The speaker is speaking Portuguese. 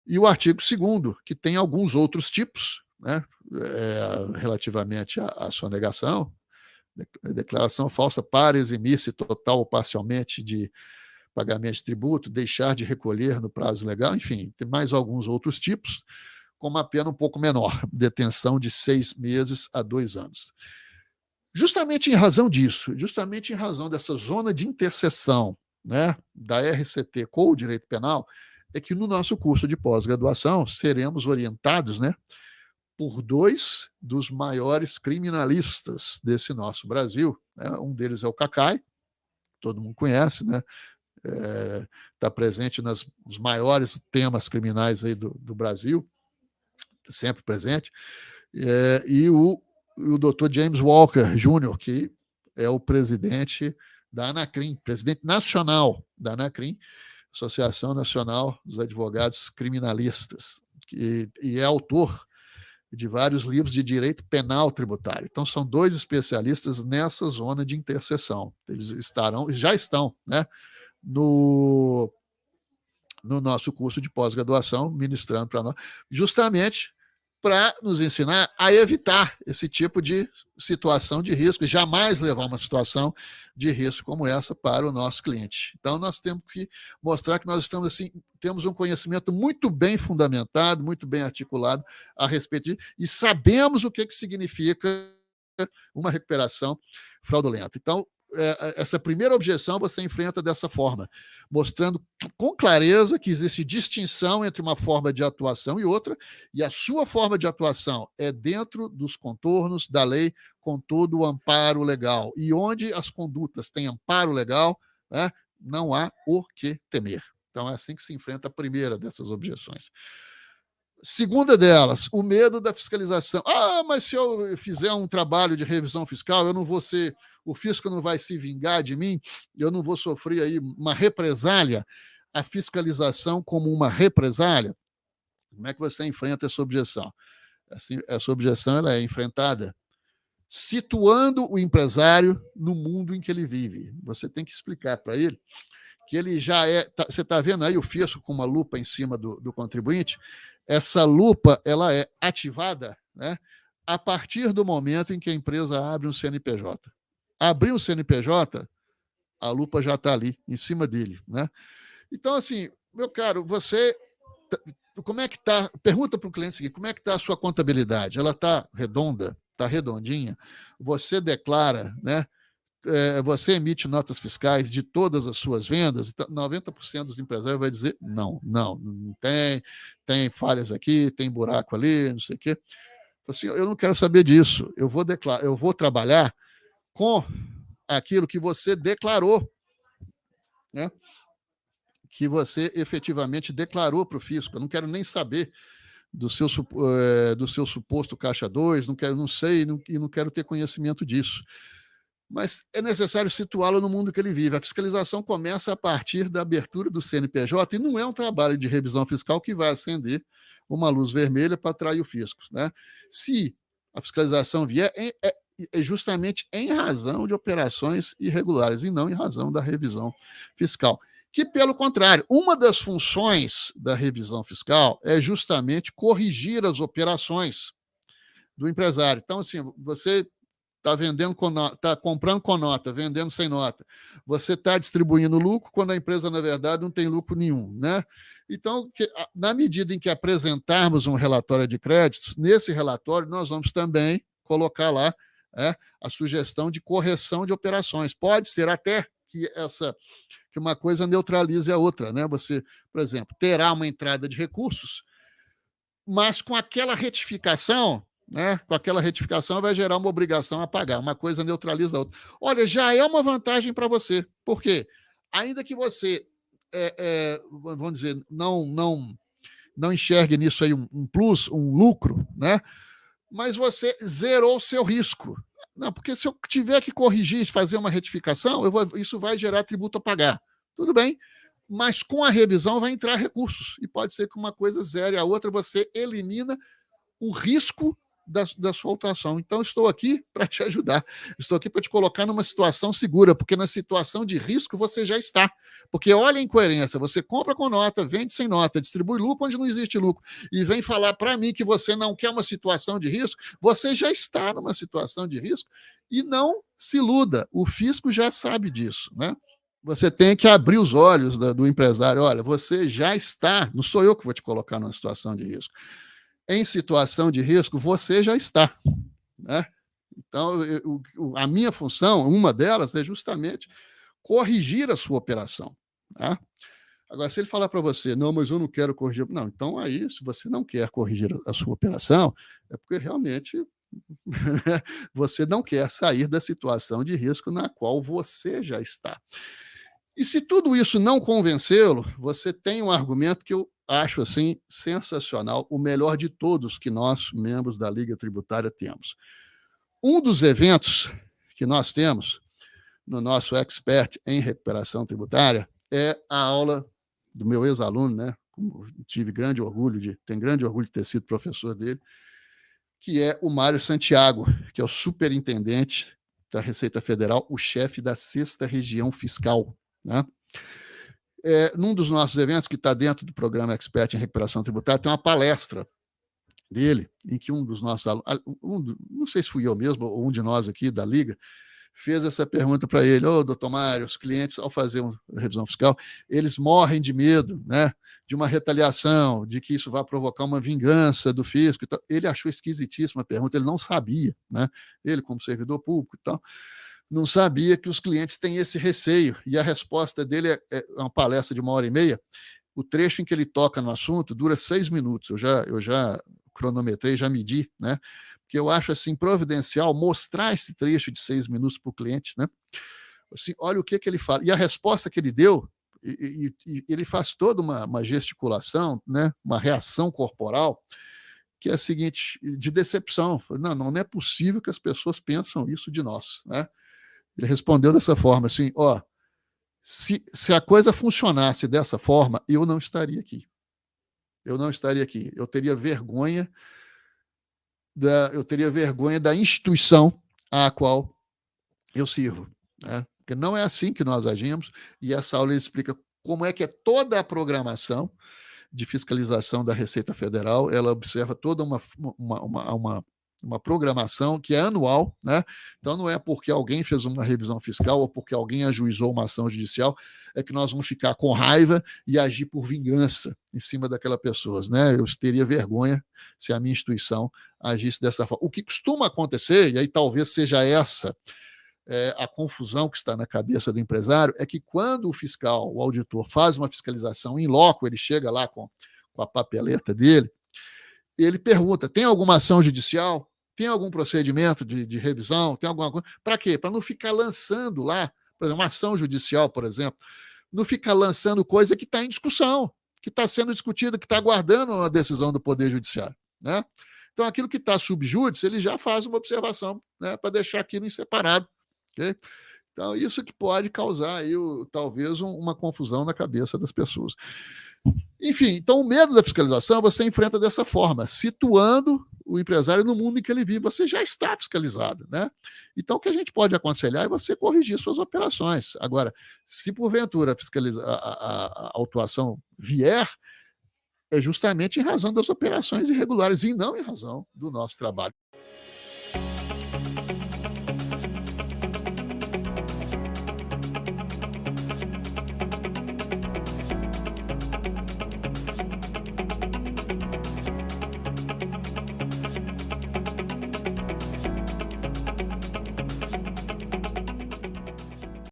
e o artigo 2º, que tem alguns outros tipos, né, relativamente à sonegação, declaração falsa para eximir-se total ou parcialmente de pagamento de tributo, deixar de recolher no prazo legal, enfim, tem mais alguns outros tipos, com uma pena um pouco menor, detenção de 6 meses a 2 anos. Justamente em razão disso, justamente em razão dessa zona de interseção, né, da RCT com o direito penal, é que no nosso curso de pós-graduação seremos orientados, né, por 2 dos maiores criminalistas desse nosso Brasil, né? Um deles é o Cacai, todo mundo conhece, né? Está presente nos maiores temas criminais aí do Brasil, sempre presente, e o Dr. James Walker Jr., que é o presidente da ANACRIM, presidente nacional da ANACRIM, Associação Nacional dos Advogados Criminalistas, e é autor de vários livros de direito penal tributário. Então, são 2 especialistas nessa zona de interseção. Eles já estão, né, no nosso curso de pós-graduação, ministrando para nós, justamente para nos ensinar a evitar esse tipo de situação de risco, e jamais levar uma situação de risco como essa para o nosso cliente. Então, nós temos que mostrar que nós estamos assim, temos um conhecimento muito bem fundamentado, muito bem articulado a respeito disso, e sabemos o que significa uma recuperação fraudulenta. Então, essa primeira objeção você enfrenta dessa forma, mostrando com clareza que existe distinção entre uma forma de atuação e outra, e a sua forma de atuação é dentro dos contornos da lei, com todo o amparo legal. E onde as condutas têm amparo legal, né, não há o que temer. Então, é assim que se enfrenta a primeira dessas objeções. Segunda delas, o medo da fiscalização. Mas se eu fizer um trabalho de revisão fiscal, eu não vou ser, o fisco não vai se vingar de mim, eu não vou sofrer aí uma represália, a fiscalização como uma represália. Como é que você enfrenta essa objeção? Essa objeção ela é enfrentada situando o empresário no mundo em que ele vive. Você tem que explicar para ele que ele já é... Você está vendo aí o fisco com uma lupa em cima do contribuinte? Essa lupa ela é ativada, né, a partir do momento em que a empresa abre um CNPJ. Abrir um CNPJ, a lupa já está ali, em cima dele, né? Então, assim, meu caro, você... Como é que está? Pergunta para o cliente o seguinte: como é que está a sua contabilidade? Ela está redonda? Está redondinha? Você declara, né? Você emite notas fiscais de todas as suas vendas? 90% dos empresários vai dizer não tem falhas aqui, tem buraco ali, não sei o quê. Assim, eu não quero saber disso, eu vou trabalhar com aquilo que você declarou, né? Que você efetivamente declarou para o fisco. Eu não quero nem saber do seu suposto caixa 2, não sei e não quero ter conhecimento disso. Mas é necessário situá-lo no mundo que ele vive. A fiscalização começa a partir da abertura do CNPJ e não é um trabalho de revisão fiscal que vai acender uma luz vermelha para atrair o fisco, né? Se a fiscalização vier, é justamente em razão de operações irregulares e não em razão da revisão fiscal. Que, pelo contrário, uma das funções da revisão fiscal é justamente corrigir as operações do empresário. Então, assim, você está vendendo está comprando com nota, vendendo sem nota. Você está distribuindo lucro quando a empresa, na verdade, não tem lucro nenhum, né? Então, na medida em que apresentarmos um relatório de créditos, nesse relatório nós vamos também colocar lá a sugestão de correção de operações. Pode ser até que uma coisa neutralize a outra, né? Você, por exemplo, terá uma entrada de recursos, mas com aquela retificação, né? Com aquela retificação vai gerar uma obrigação a pagar. Uma coisa neutraliza a outra. Olha, já é uma vantagem para você. Por quê? Ainda que você, vamos dizer, não enxergue nisso aí um plus, um lucro, né? Mas você zerou o seu risco. Não, porque se eu tiver que corrigir, fazer uma retificação, isso vai gerar tributo a pagar. Tudo bem, mas com a revisão vai entrar recursos. E pode ser que uma coisa zere a outra, você elimina o risco da sua atuação. Então, estou aqui para te ajudar. Estou aqui para te colocar numa situação segura, porque na situação de risco você já está. Porque olha a incoerência, você compra com nota, vende sem nota, distribui lucro onde não existe lucro, e vem falar para mim que você não quer uma situação de risco, você já está numa situação de risco, e não se iluda, o fisco já sabe disso, né? Você tem que abrir os olhos do empresário. Olha, você já está, não sou eu que vou te colocar numa situação de risco. Em situação de risco, você já está, né? Então, a minha função, uma delas, é justamente corrigir a sua operação. Tá? Agora, se ele falar para você, não, mas eu não quero corrigir. Não, então aí, se você não quer corrigir a sua operação, é porque realmente você não quer sair da situação de risco na qual você já está. E se tudo isso não convencê-lo, você tem um argumento que eu acho assim sensacional, o melhor de todos que nós, membros da Liga Tributária, temos. Um dos eventos que nós temos no nosso Expert em Recuperação Tributária é a aula do meu ex-aluno, né? Tenho grande orgulho de ter sido professor dele, que é o Mário Santiago, que é o superintendente da Receita Federal, o chefe da 6ª Região Fiscal, né? Num dos nossos eventos, que está dentro do programa Expert em Recuperação Tributária, tem uma palestra dele, em que um dos nossos alunos, não sei se fui eu mesmo ou um de nós aqui da Liga, fez essa pergunta para ele: doutor Mário, os clientes, ao fazer uma revisão fiscal, eles morrem de medo, né, de uma retaliação, de que isso vai provocar uma vingança do fisco e tal. Ele achou esquisitíssima a pergunta, ele não sabia, né, ele como servidor público e tal, não sabia que os clientes têm esse receio, e a resposta dele é uma palestra de 1h30, o trecho em que ele toca no assunto dura 6 minutos, eu já cronometrei, já medi, né, porque eu acho assim providencial mostrar esse trecho de 6 minutos para o cliente, né, assim, olha o que ele fala, e a resposta que ele deu, e ele faz toda uma gesticulação, né, uma reação corporal, que é a seguinte, de decepção, não é possível que as pessoas pensam isso de nós, né. Ele respondeu dessa forma, assim, se a coisa funcionasse dessa forma, eu não estaria aqui. Eu não estaria aqui. Eu teria vergonha da instituição à qual eu sirvo, né? Porque não é assim que nós agimos, e essa aula explica como é que é toda a programação de fiscalização da Receita Federal, ela observa toda uma programação que é anual, né? Então não é porque alguém fez uma revisão fiscal ou porque alguém ajuizou uma ação judicial é que nós vamos ficar com raiva e agir por vingança em cima daquela pessoa, né? Eu teria vergonha se a minha instituição agisse dessa forma. O que costuma acontecer, e aí talvez seja essa a confusão que está na cabeça do empresário, é que quando o fiscal, o auditor, faz uma fiscalização in loco, ele chega lá com a papeleta dele, ele pergunta: tem alguma ação judicial? Tem algum procedimento de revisão? Tem alguma coisa? Para quê? Para não ficar lançando lá, por exemplo, uma ação judicial, por exemplo, não ficar lançando coisa que está em discussão, que está sendo discutida, que está aguardando uma decisão do Poder Judiciário, né? Então, aquilo que está sub judice, ele já faz uma observação, né, para deixar aquilo em separado. Okay? Então, isso que pode causar aí, talvez uma confusão na cabeça das pessoas. Enfim, então o medo da fiscalização você enfrenta dessa forma, situando o empresário no mundo em que ele vive. Você já está fiscalizado, né? Então, o que a gente pode aconselhar é você corrigir suas operações. Agora, se porventura a autuação vier, é justamente em razão das operações irregulares e não em razão do nosso trabalho.